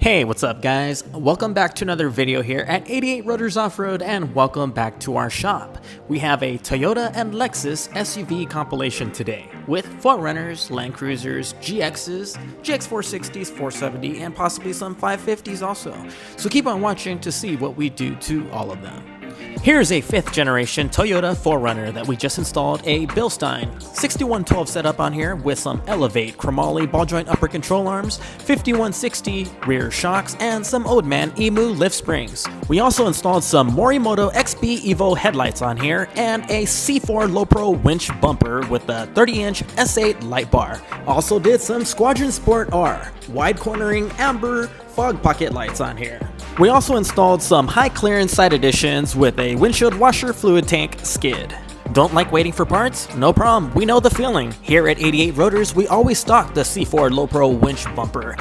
Hey, what's up guys? Welcome back to another video here at 88 Rotors Off-Road and welcome back to our shop. We have a Toyota and Lexus SUV compilation today with 4Runners, Land Cruisers, GXs, GX460s, 470 and possibly some 550s also. So keep on watching to see what we do to all of them. Here's a 5th generation Toyota 4Runner that we just installed a BILSTEIN 6112 setup on here with some Elevate chromoly ball joint upper control arms, 5160 rear shocks, and some OME EMU lift springs. We also installed some Morimoto XB Evo headlights on here and a C4 Low Pro winch bumper with a 30-inch S8 light bar. Also did some Squadron Sport R wide cornering amber fog pocket lights on here. We also installed some high clearance side additions with a windshield washer fluid tank skid. Don't like waiting for parts? No problem, we know the feeling. Here at 88 Rotors, we always stock the C4 Low Pro winch bumper.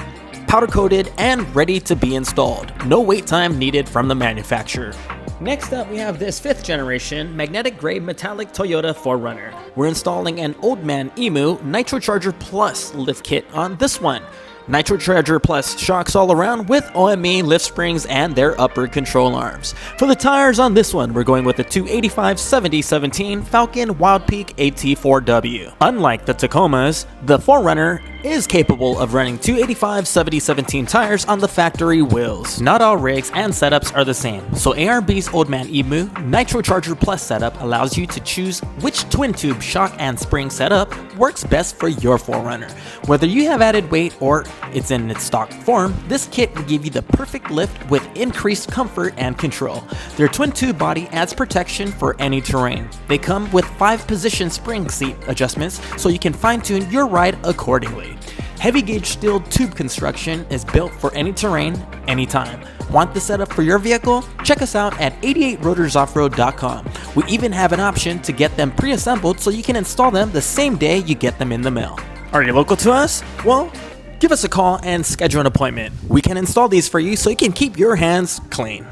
Powder coated and ready to be installed. No wait time needed from the manufacturer. Next up, we have this 5th generation magnetic gray metallic Toyota 4Runner. We're installing an OME EMU Nitrocharger Plus lift kit on this one. Nitrocharger Plus shocks all around with OME lift springs and their upper control arms. For the tires on this one, we're going with a 285/70/17 Falcon Wild Peak AT4W. Unlike the Tacomas, the 4Runner is capable of running 285/70/17 tires on the factory wheels. Not all rigs and setups are the same, so ARB's OME EMU Nitrocharger Plus setup allows you to choose which twin tube shock and spring setup works best for your 4Runner. Whether you have added weight or it's in its stock form, this kit will give you the perfect lift with increased comfort and control. Their twin tube body adds protection for any terrain. They come with 5-position spring seat adjustments so you can fine-tune your ride accordingly. Heavy gauge steel tube construction is built for any terrain, anytime. Want the setup for your vehicle? Check us out at 88rotorsoffroad.com. We even have an option to get them pre-assembled so you can install them the same day you get them in the mail. Are you local to us? Well, give us a call and schedule an appointment. We can install these for you so you can keep your hands clean.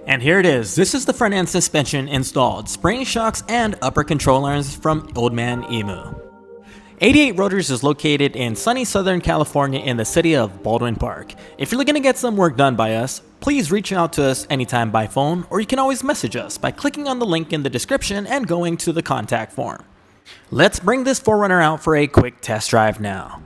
And here it is. This is the front end suspension installed. Spring shocks and upper control arms from OME EMU. 88 Rotors is located in sunny Southern California in the city of Baldwin Park. If you're looking to get some work done by us, please reach out to us anytime by phone, or you can always message us by clicking on the link in the description and going to the contact form. Let's bring this 4Runner out for a quick test drive now.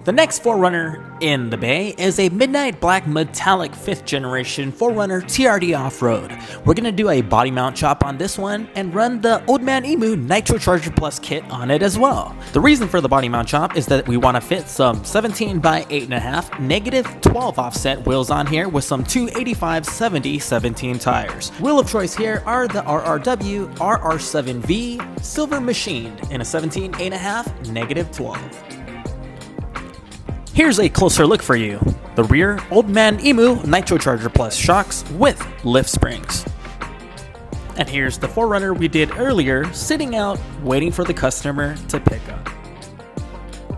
The next 4Runner in the bay is a midnight black metallic 5th generation 4Runner TRD off-road. We're going to do a body mount chop on this one and run the OME EMU Nitrocharger Plus kit on it as well. The reason for the body mount chop is that we want to fit some 17x8.5 -12 offset wheels on here with some 285/70/17 tires. Wheel of choice here are the RRW RR7V silver machined in a 17.8.5 -12. Here's a closer look for you. The rear OME EMU Nitrocharger Plus shocks with lift springs. And here's the 4Runner we did earlier, sitting out waiting for the customer to pick up.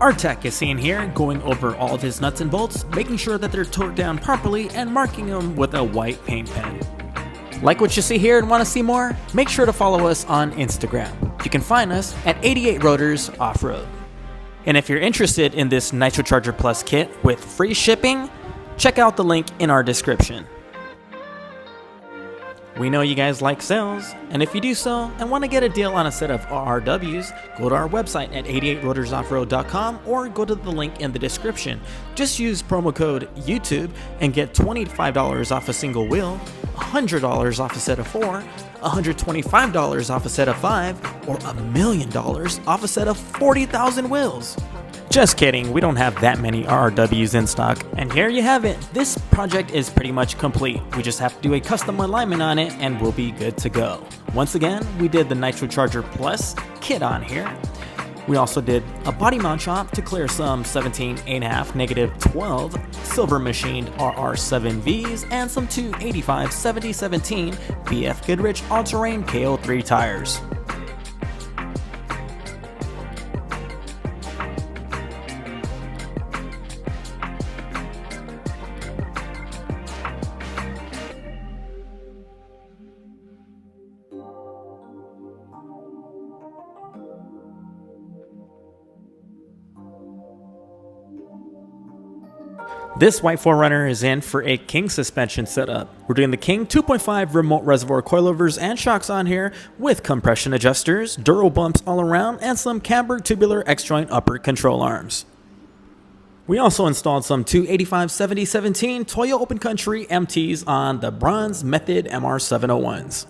Our tech is seen here going over all of his nuts and bolts, making sure that they're torqued down properly and marking them with a white paint pen. Like what you see here and want to see more? Make sure to follow us on Instagram. You can find us at 88 Rotors Off-Road. And if you're interested in this Nitrocharger Plus kit with free shipping, check out the link in our description. We know you guys like sales, and if you do so and want to get a deal on a set of RRWs, go to our website at 88rotorsoffroad.com or go to the link in the description. Just use promo code YouTube and get $25 off a single wheel, $100 off a set of 4, $125 off a set of 5, or $1 million off a set of 40,000 wheels. Just kidding, we don't have that many RRWs in stock. And here you have it. This project is pretty much complete. We just have to do a custom alignment on it and we'll be good to go. Once again, we did the Nitrocharger Plus kit on here. We also did a body mount chop to clear some 17.8.5 -12 silver machined RR7Vs and some 285/70/17 BF Goodrich all-terrain KO3 tires. This white 4Runner is in for a King suspension setup. We're doing the King 2.5 remote reservoir coilovers and shocks on here with compression adjusters, duro bumps all around, and some cambered tubular X-joint upper control arms. We also installed some 285/70/17 Toyo Open Country MTs on the Bronze Method MR701s.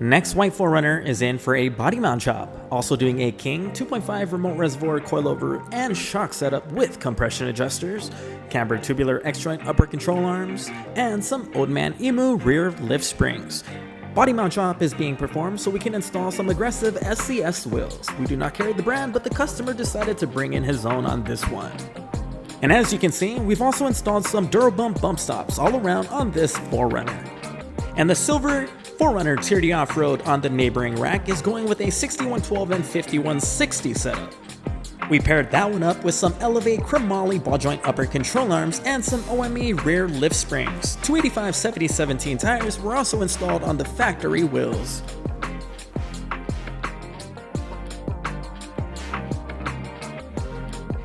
Next white 4Runner is in for a body mount job, also doing a King 2.5 remote reservoir coilover and shock setup with compression adjusters, cambered tubular X-joint upper control arms, and some OME EMU rear lift springs. Body mount job is being performed so we can install some aggressive SCS wheels. We do not carry the brand, but the customer decided to bring in his own on this one. And as you can see, we've also installed some Durabump bump stops all around on this 4Runner. And the silver 4Runner TRD off-road on the neighboring rack is going with a 6112 and 5160 setup. We paired that one up with some Elevate chromoly ball joint upper control arms and some OME rear lift springs. 285/70/17 tires were also installed on the factory wheels.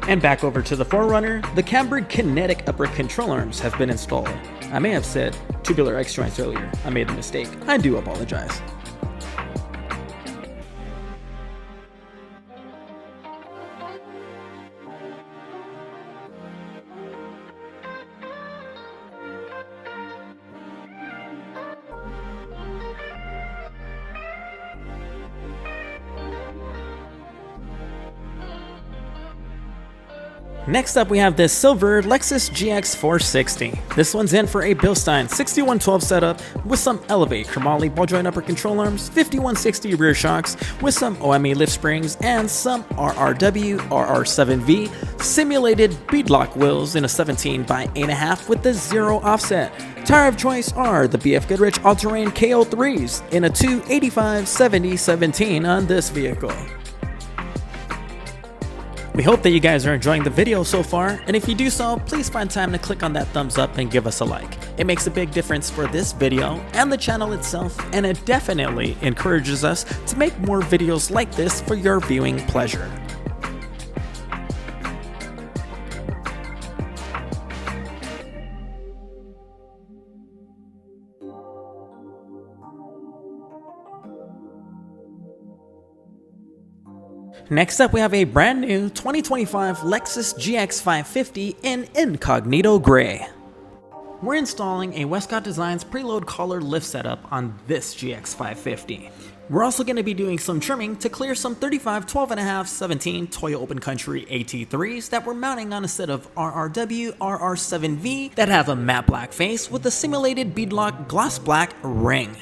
And back over to the 4Runner, the cambered kinetic upper control arms have been installed. I may have said tubular X-joints earlier. I made a mistake. I do apologize. Next up we have this silver Lexus GX460. This one's in for a BILSTEIN 6112 setup with some Elevate chromoly ball joint upper control arms, 5160 rear shocks with some OME lift springs, and some RRW RR7V simulated beadlock wheels in a 17x8.5 with the 0 offset. Tire of choice are the BF Goodrich all-terrain KO3s in a 285/70/17 on this vehicle. We hope that you guys are enjoying the video so far, and if you do so, please find time to click on that thumbs up and give us a like. It makes a big difference for this video and the channel itself, and it definitely encourages us to make more videos like this for your viewing pleasure. Next up we have a brand new 2025 Lexus GX550 in Incognito Gray. We're installing a Westcott Designs preload collar lift setup on this GX550. We're also going to be doing some trimming to clear some 35/12.5/17 Toyo Open Country AT3s that we're mounting on a set of RRW RR7V that have a matte black face with a simulated beadlock gloss black ring.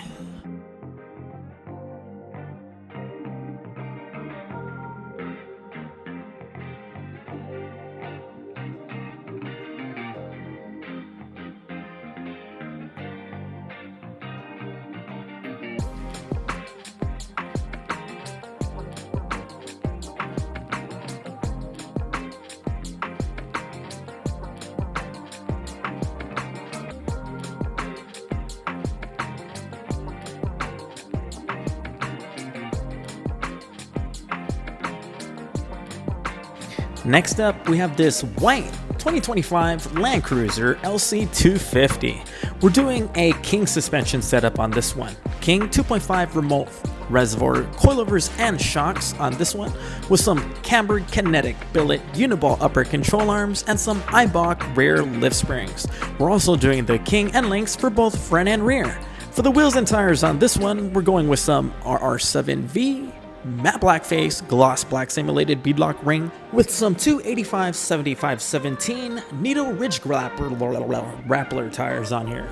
Next up, we have this white 2025 Land Cruiser LC250. We're doing a King suspension setup on this one. King 2.5 remote reservoir coilovers and shocks on this one with some cambered kinetic billet uniball upper control arms and some EIBACH rear lift springs. We're also doing the King end links for both front and rear. For the wheels and tires on this one, we're going with some RR7V, matte black face, gloss black simulated beadlock ring with some 285/75/17 Needle Ridge Grappler tires on here.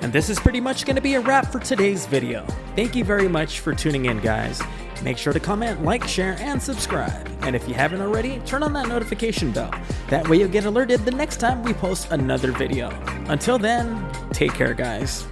And this is pretty much going to be a wrap for today's video. Thank you very much for tuning in, guys. Make sure to comment, like, share, and subscribe. And if you haven't already, turn on that notification bell. That way you'll get alerted the next time we post another video. Until then, take care, guys.